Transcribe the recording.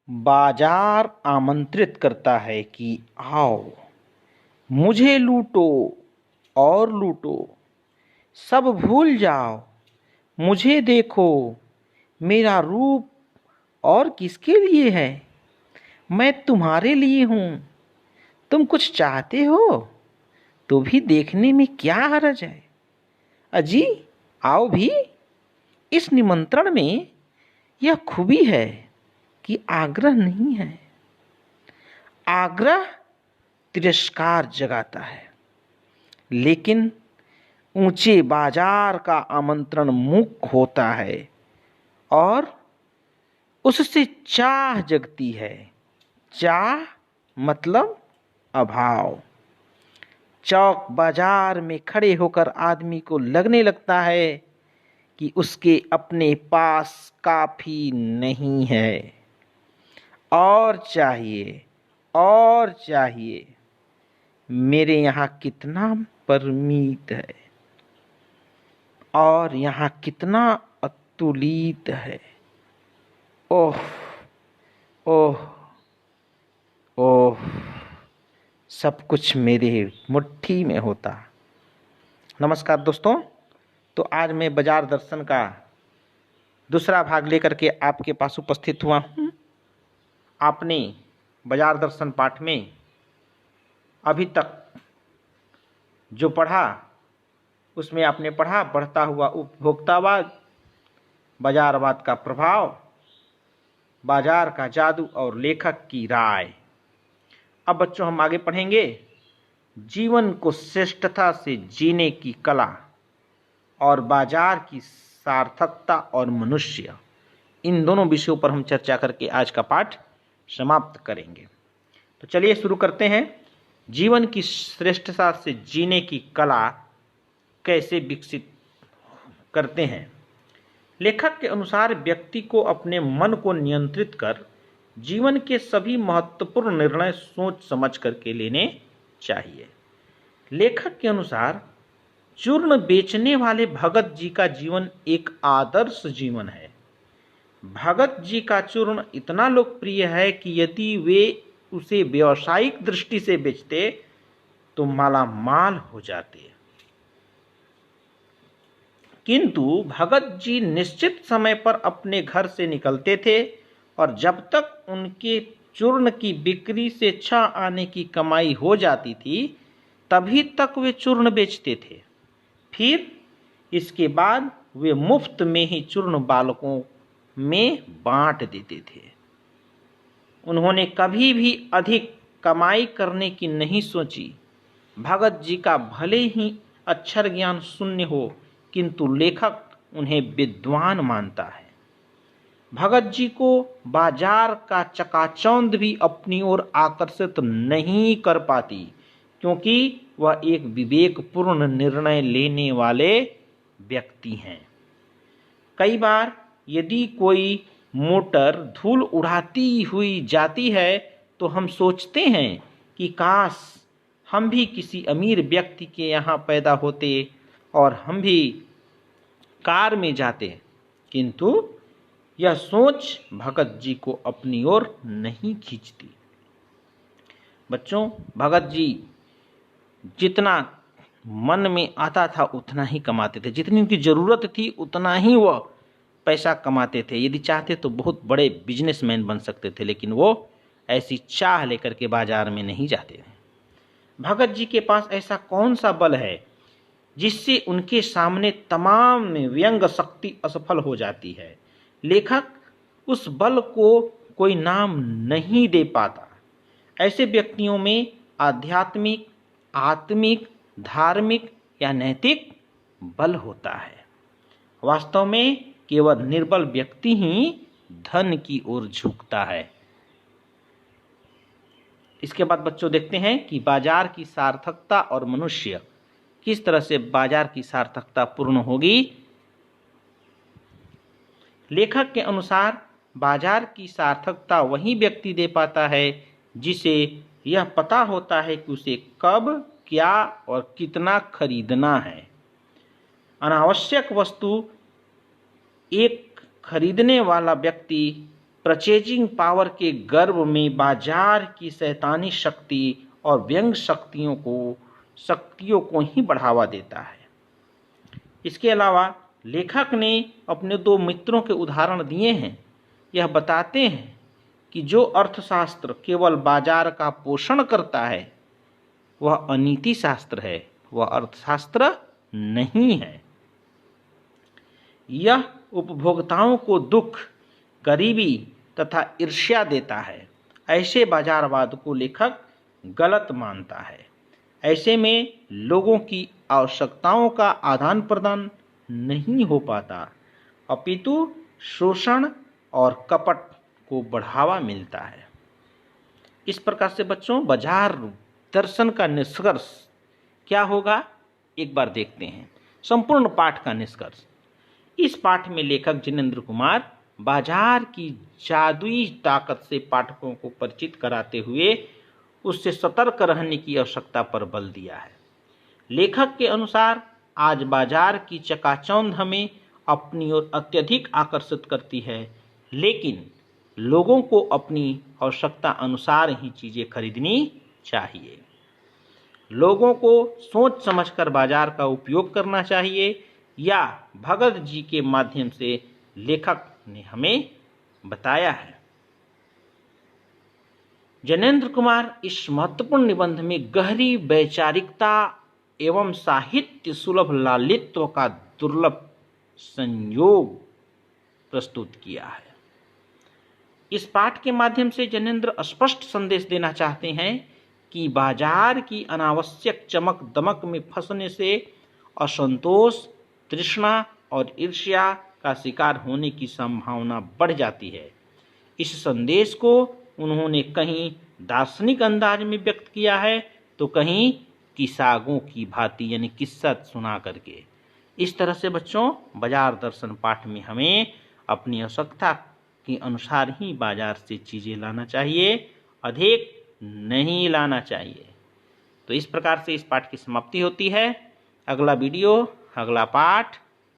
बाजार आमंत्रित करता है कि आओ, मुझे लूटो और लूटो, सब भूल जाओ, मुझे देखो, मेरा रूप और किसके लिए है? मैं तुम्हारे लिए हूँ। तुम कुछ चाहते हो तो भी देखने में क्या हर्ज है? अजी, आओ भी। इस निमंत्रण में यह खूबी है कि आग्रह नहीं है। आग्रह तिरस्कार जगाता है, लेकिन ऊंचे बाजार का आमंत्रण मुख होता है और उससे चाह जगती है। चाह मतलब अभाव। चौक बाजार में खड़े होकर आदमी को लगने लगता है कि उसके अपने पास काफी नहीं है। और चाहिए, और चाहिए। मेरे यहाँ कितना परमीत है और यहाँ कितना अतुलित है। ओह ओह ओह, सब कुछ मेरे मुट्ठी में होता। नमस्कार दोस्तों, तो आज मैं बाजार दर्शन का दूसरा भाग लेकर के आपके पास उपस्थित हुआ हूँ। आपने बाजार दर्शन पाठ में अभी तक जो पढ़ा उसमें आपने पढ़ा बढ़ता हुआ उपभोक्तावाद, बाजारवाद का प्रभाव, बाजार का जादू और लेखक की राय। अब बच्चों हम आगे पढ़ेंगे जीवन को श्रेष्ठता से जीने की कला और बाजार की सार्थकता और मनुष्य। इन दोनों विषयों पर हम चर्चा करके आज का पाठ समाप्त करेंगे। तो चलिए शुरू करते हैं। जीवन की श्रेष्ठता से जीने की कला कैसे विकसित करते हैं? लेखक के अनुसार व्यक्ति को अपने मन को नियंत्रित कर जीवन के सभी महत्वपूर्ण निर्णय सोच समझ करके लेने चाहिए। लेखक के अनुसार चूर्ण बेचने वाले भगत जी का जीवन एक आदर्श जीवन है। भगत जी का चूर्ण इतना लोकप्रिय है कि यदि वे उसे व्यावसायिक दृष्टि से बेचते तो माला माल हो जाते। किंतु भगत जी निश्चित समय पर अपने घर से निकलते थे और जब तक उनके चूर्ण की बिक्री से 6 आने की कमाई हो जाती थी तभी तक वे चूर्ण बेचते थे। फिर इसके बाद वे मुफ्त में ही चूर्ण बालकों में बांट देते थे। उन्होंने कभी भी अधिक कमाई करने की नहीं सोची। भगत जी का भले ही अक्षर ज्ञान शून्य हो किंतु लेखक उन्हें विद्वान मानता है। भगत जी को बाजार का चकाचौंध भी अपनी ओर आकर्षित नहीं कर पाती क्योंकि वह एक विवेकपूर्ण निर्णय लेने वाले व्यक्ति हैं। कई बार यदि कोई मोटर धूल उड़ाती हुई जाती है तो हम सोचते हैं कि काश हम भी किसी अमीर व्यक्ति के यहाँ पैदा होते और हम भी कार में जाते, किंतु यह सोच भगत जी को अपनी ओर नहीं खींचती। बच्चों, भगत जी जितना मन में आता था उतना ही कमाते थे। जितनी उनकी ज़रूरत थी उतना ही वह पैसा कमाते थे। यदि चाहते तो बहुत बड़े बिजनेसमैन बन सकते थे, लेकिन वो ऐसी चाह लेकर के बाजार में नहीं जाते थे। भगत जी के पास ऐसा कौन सा बल है जिससे उनके सामने तमाम व्यंग शक्ति असफल हो जाती है? लेखक उस बल को कोई नाम नहीं दे पाता। ऐसे व्यक्तियों में आध्यात्मिक, आत्मिक, धार्मिक या नैतिक बल होता है। वास्तव में केवल निर्बल व्यक्ति ही धन की ओर झुकता है। इसके बाद बच्चों देखते हैं कि बाजार की सार्थकता और मनुष्य। किस तरह से बाजार की सार्थकता पूर्ण होगी? लेखक के अनुसार बाजार की सार्थकता वही व्यक्ति दे पाता है जिसे यह पता होता है कि उसे कब, क्या और कितना खरीदना है। अनावश्यक वस्तु एक खरीदने वाला व्यक्ति परचेजिंग पावर के गर्व में बाजार की शैतानी शक्ति और व्यंग शक्तियों को ही बढ़ावा देता है। इसके अलावा लेखक ने अपने दो मित्रों के उदाहरण दिए हैं। यह बताते हैं कि जो अर्थशास्त्र केवल बाजार का पोषण करता है वह अनीति शास्त्र है, वह अर्थशास्त्र नहीं है। यह उपभोक्ताओं को दुख, गरीबी तथा ईर्ष्या देता है। ऐसे बाजारवाद को लेखक गलत मानता है। ऐसे में लोगों की आवश्यकताओं का आदान प्रदान नहीं हो पाता, अपितु शोषण और कपट को बढ़ावा मिलता है। इस प्रकार से बच्चों बाजार दर्शन का निष्कर्ष क्या होगा, एक बार देखते हैं। संपूर्ण पाठ का निष्कर्ष। इस पाठ में लेखक जिनेंद्र कुमार बाजार की जादुई ताकत से पाठकों को परिचित कराते हुए उससे सतर्क रहने की आवश्यकता पर बल दिया है। लेखक के अनुसार आज बाजार की चकाचौंध हमें अपनी ओर अत्यधिक आकर्षित करती है, लेकिन लोगों को अपनी आवश्यकता अनुसार ही चीजें खरीदनी चाहिए। लोगों को सोच समझकर बाजार का उपयोग करना चाहिए, या भगत जी के माध्यम से लेखक ने हमें बताया है। जिनेंद्र कुमार इस महत्वपूर्ण निबंध में गहरी वैचारिकता एवं साहित्य सुलभ लालित्य का दुर्लभ संयोग प्रस्तुत किया है। इस पाठ के माध्यम से जिनेंद्र स्पष्ट संदेश देना चाहते हैं कि बाजार की अनावश्यक चमक दमक में फंसने से असंतोष, तृष्णा और ईर्ष्या का शिकार होने की संभावना बढ़ जाती है। इस संदेश को उन्होंने कहीं दार्शनिक अंदाज में व्यक्त किया है तो कहीं किस्सागों की भांति यानी किस्सा सुना करके। इस तरह से बच्चों बाजार दर्शन पाठ में हमें अपनी आवश्यकता के अनुसार ही बाजार से चीज़ें लाना चाहिए, अधिक नहीं लाना चाहिए। तो इस प्रकार से इस पाठ की समाप्ति होती है। अगला वीडियो, अगला पाठ